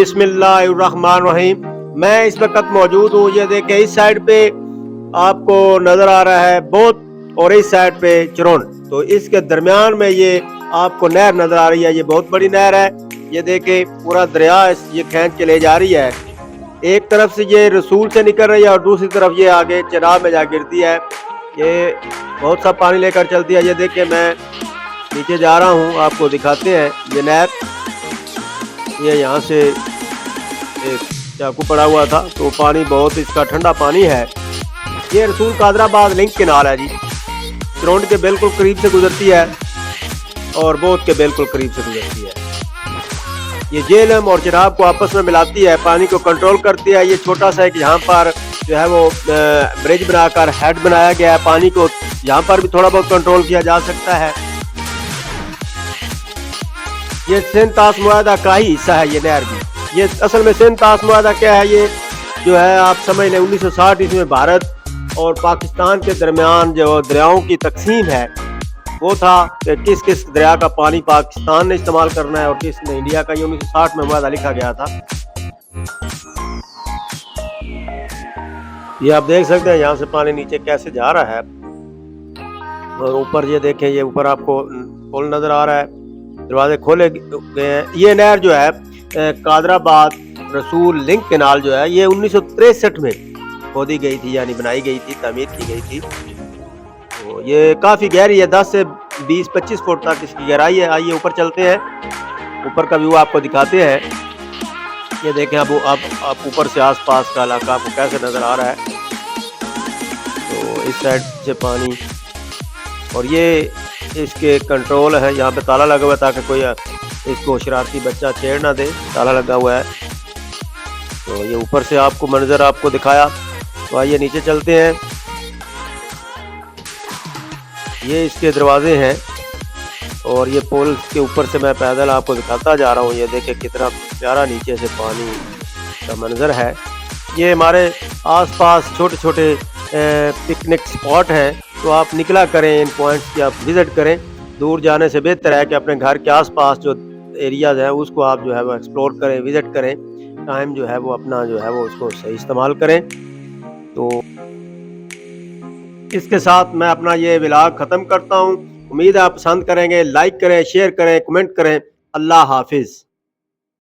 बिस्मिल्लाहिर्रहमानिर्रहीम। मैं इस वक्त मौजूद हूँ, ये देखें इस साइड पे आपको नजर आ रहा है बहुत, और इस साइड पे चरोन, तो इसके दरमियान में ये आपको नहर नजर आ रही है। ये बहुत बड़ी नहर है, ये देखें पूरा दरिया ये खींच के ले जा रही है। एक तरफ से ये रसूल से निकल रही है और दूसरी तरफ ये आगे चनाब में जा गिरती है। ये बहुत सा पानी लेकर चलती है। ये देखिए मैं नीचे जा रहा हूँ, आपको दिखाते हैं ये नहर। ये यहाँ से एक चाकू पड़ा हुआ था, तो पानी बहुत इसका ठंडा पानी है। ये रसूल कादराबाद लिंक किनाल है जी, चरोंड के बिल्कुल करीब से गुजरती है और बोध के बिल्कुल करीब से गुजरती है। ये जेहलम और चिनाब को आपस में मिलाती है, पानी को कंट्रोल करती है। ये छोटा सा एक यहाँ पर जो है वो ब्रिज बनाकर हेड बनाया गया है, पानी को यहाँ पर भी थोड़ा बहुत कंट्रोल किया जा सकता है। ये सिंध ताश मुआहदा का ही हिस्सा है ये नहर भी। ये असल में सिंध ताश मुआहदा क्या है, ये जो है आप समझ लें 1960 ईस्वी में भारत और पाकिस्तान के दरमियान जो दरियाओं की तकसीम है वो था कि किस किस दरिया का पानी पाकिस्तान ने इस्तेमाल करना है और किस ने इंडिया का। ये 1960 में मुआहदा लिखा गया था। ये आप देख सकते हैं यहाँ से पानी नीचे कैसे जा रहा है, और ऊपर ये देखें, ये ऊपर आपको पुल नजर आ रहा है, दरवाजे खोले गए हैं। ये नहर जो है कादराबाद रसूल लिंक केनाल जो है, ये 1963 में खोदी गई थी, यानी बनाई गई थी, तामीर की गई थी। तो ये काफ़ी गहरी है, 10 से 20-25 फुट तक इसकी गहराई है। आइए ऊपर चलते हैं, ऊपर का व्यू आपको दिखाते हैं। ये देखें अब आप ऊपर से आसपास का इलाका आपको कैसे नज़र आ रहा है। तो इस साइड से पानी, और ये इसके कंट्रोल है, यहाँ पे ताला लगा हुआ है ताकि कोई इसको शरारती बच्चा छेड़ ना दे, ताला लगा हुआ है। तो ये ऊपर से आपको मंजर आपको दिखाया। तो आइए नीचे चलते हैं। ये इसके दरवाजे हैं और ये पुल के ऊपर से मैं पैदल आपको दिखाता जा रहा हूँ। ये देखें कितना प्यारा नीचे से पानी का मंजर है। ये हमारे आसपास छोटे छोटे पिकनिक स्पॉट हैं, तो आप निकला करें, इन पॉइंट्स की आप विज़िट करें। दूर जाने से बेहतर है कि अपने घर के आसपास जो एरियाज़ हैं उसको आप जो है वो एक्सप्लोर करें, विज़िट करें। टाइम जो है वो अपना जो है वो उसको सही इस्तेमाल करें। तो इसके साथ मैं अपना ये व्लॉग ख़त्म करता हूँ। उम्मीद है आप पसंद करेंगे। लाइक करें, शेयर करें, कमेंट करें। अल्लाह हाफिज़।